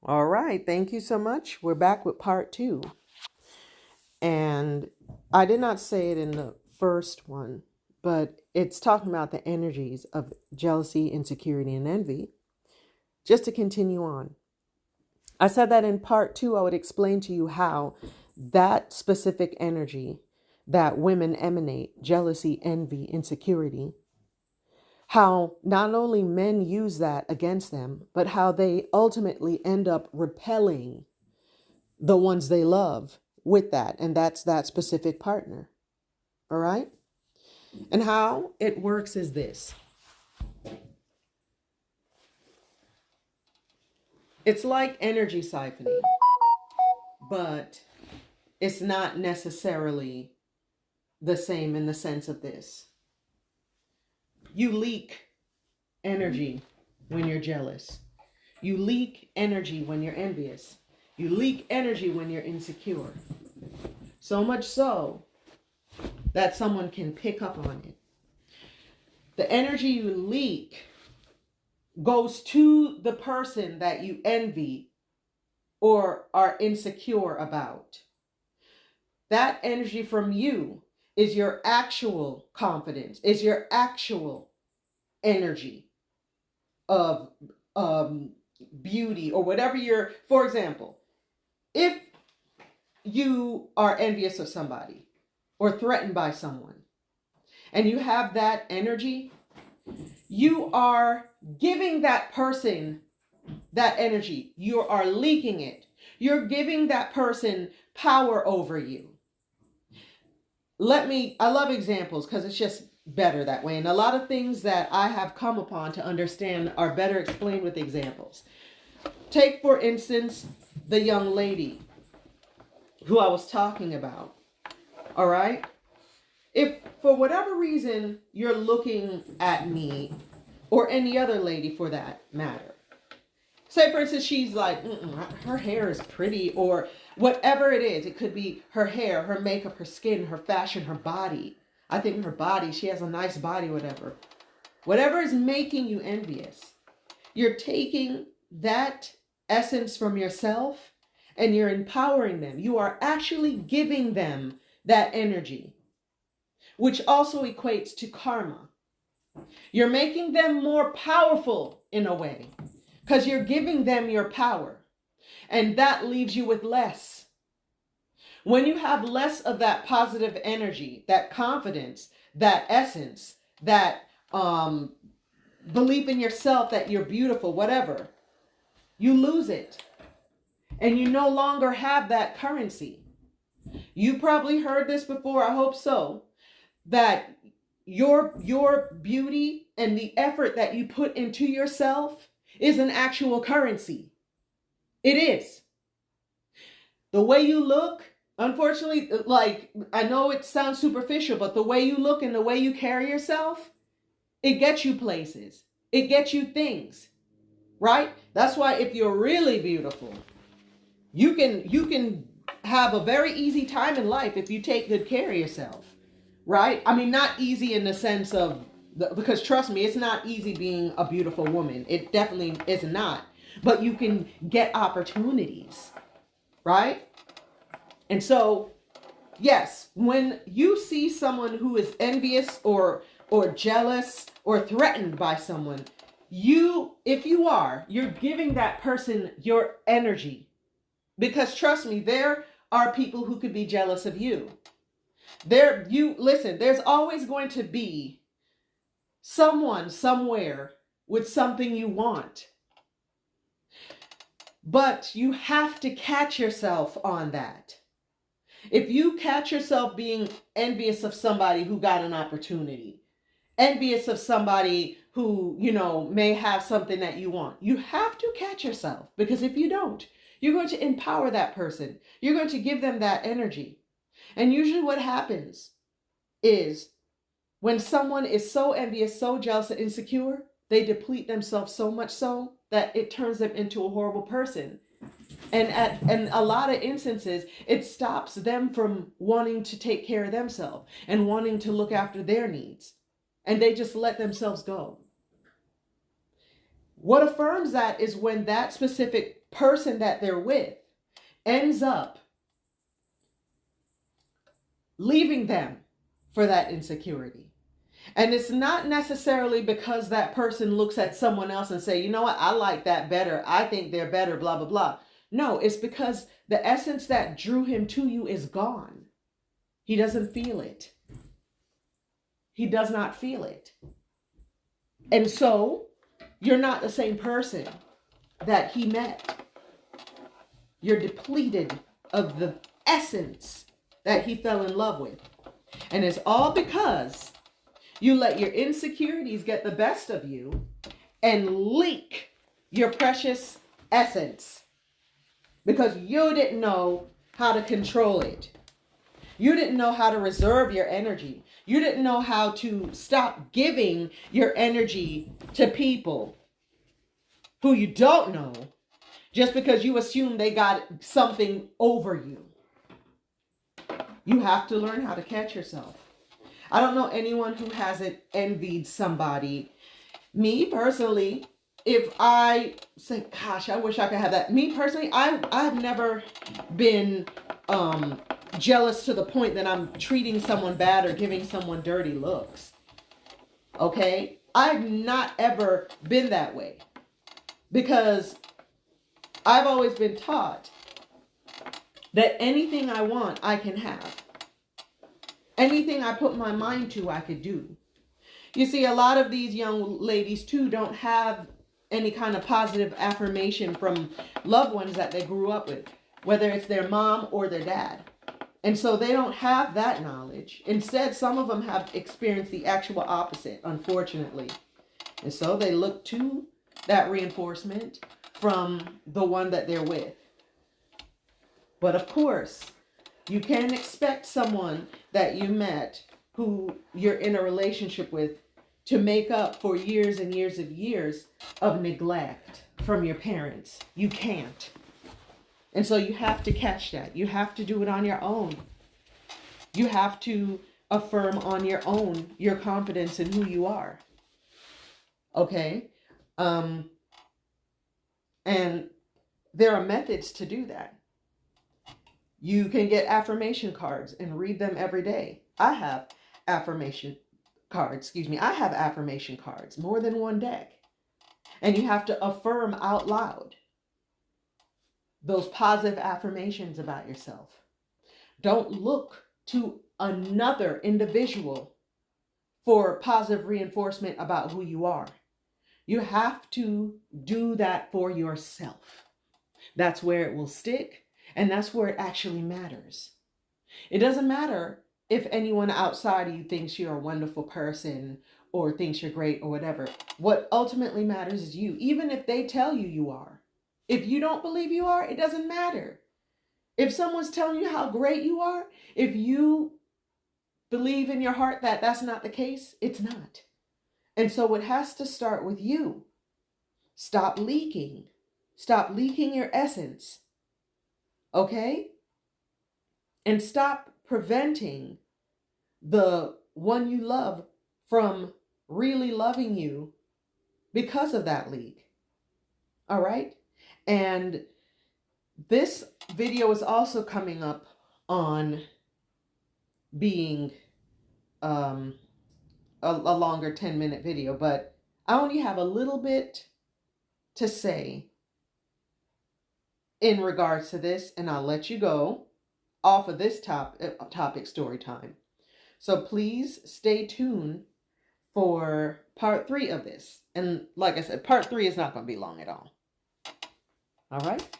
All right, thank you so much. We're back with part two. And I did not say it in the first one, but it's talking about the energies of jealousy, insecurity, and envy. Just to continue on, I said that in part two, I would explain to you how that specific energy that women emanate, jealousy, envy, insecurity, how not only men use that against them, but how they ultimately end up repelling the ones they love with that. And that's that specific partner. All right. And how it works is this: it's like energy siphoning, but it's not necessarily the same in the sense of this. You leak energy when you're jealous. You leak energy when you're envious. You leak energy when you're insecure. So much so that someone can pick up on it. The energy you leak goes to the person that you envy or are insecure about. That energy from you is your actual confidence, is your actual energy of beauty or whatever you're, for example, if you are envious of somebody or threatened by someone and you have that energy, you are giving that person that energy. You are leaking it. You're giving that person power over you. I love examples because it's just better that way. And a lot of things that I have come upon to understand are better explained with examples. Take, for instance, the young lady who I was talking about. All right? If for whatever reason you're looking at me or any other lady for that matter, say for instance she's like, her hair is pretty, or whatever it is. It could be her hair, her makeup, her skin, her fashion, her body. I think her body, she has a nice body, whatever. Whatever is making you envious, you're taking that essence from yourself and you're empowering them. You are actually giving them that energy, which also equates to karma. You're making them more powerful in a way because you're giving them your power, and that leaves you with less. When you have less of that positive energy, that confidence, that essence, that belief in yourself that you're beautiful, whatever, you lose it. And you no longer have that currency. You probably heard this before, I hope so, that your beauty and the effort that you put into yourself is an actual currency. It is. The way you look, unfortunately, like, I know it sounds superficial, but the way you look and the way you carry yourself, it gets you places. It gets you things, right? That's why if you're really beautiful, you can have a very easy time in life if you take good care of yourself, right? I mean, not easy in the sense of, because trust me, it's not easy being a beautiful woman. It definitely is not. But you can get opportunities, right? And so, yes, when you see someone who is envious or jealous or threatened by someone, if you're giving that person your energy. Because trust me, there are people who could be jealous of you. Listen, there's always going to be someone somewhere with something you want. But you have to catch yourself on that. If you catch yourself being envious of somebody who got an opportunity, envious of somebody who, may have something that you want, you have to catch yourself, because if you don't, you're going to empower that person. You're going to give them that energy. And usually what happens is when someone is so envious, so jealous and insecure, they deplete themselves so much so that it turns them into a horrible person. And a lot of instances, it stops them from wanting to take care of themselves and wanting to look after their needs. And they just let themselves go. What affirms that is when that specific person that they're with ends up leaving them for that insecurity. And it's not necessarily because that person looks at someone else and say, you know what, I like that better. I think they're better, blah, blah, blah. No, it's because the essence that drew him to you is gone. He doesn't feel it. He does not feel it. And so you're not the same person that he met. You're depleted of the essence that he fell in love with. And it's all because you let your insecurities get the best of you and leak your precious essence because you didn't know how to control it. You didn't know how to reserve your energy. You didn't know how to stop giving your energy to people who you don't know just because you assume they got something over you. You have to learn how to catch yourself. I don't know anyone who hasn't envied somebody. Me personally, if I say, gosh, I wish I could have that. Me personally, I've never been jealous to the point that I'm treating someone bad or giving someone dirty looks. Okay? I've not ever been that way. Because I've always been taught that anything I want, I can have. Anything I put my mind to, I could do. You see, a lot of these young ladies, too, don't have any kind of positive affirmation from loved ones that they grew up with, whether it's their mom or their dad. And so they don't have that knowledge. Instead, some of them have experienced the actual opposite, unfortunately. And so they look to that reinforcement from the one that they're with. But of course, you can't expect someone that you met who you're in a relationship with to make up for years and years of neglect from your parents. You can't. And so you have to catch that. You have to do it on your own. You have to affirm on your own your confidence in who you are. Okay? And there are methods to do that. You can get affirmation cards and read them every day. I have affirmation cards, more than one deck. And you have to affirm out loud those positive affirmations about yourself. Don't look to another individual for positive reinforcement about who you are. You have to do that for yourself. That's where it will stick, and that's where it actually matters. It doesn't matter if anyone outside of you thinks you're a wonderful person or thinks you're great or whatever. What ultimately matters is you, even if they tell you you are. If you don't believe you are, it doesn't matter. If someone's telling you how great you are, if you believe in your heart that that's not the case, it's not. And so it has to start with you. Stop leaking. Stop leaking your essence. Okay? And stop preventing the one you love from really loving you because of that leak. All right? And this video is also coming up on being a longer 10-minute video, but I only have a little bit to say in regards to this, and I'll let you go off of this topic story time. So please stay tuned for part 3 of this. And like I said, part 3 is not going to be long at all. All right?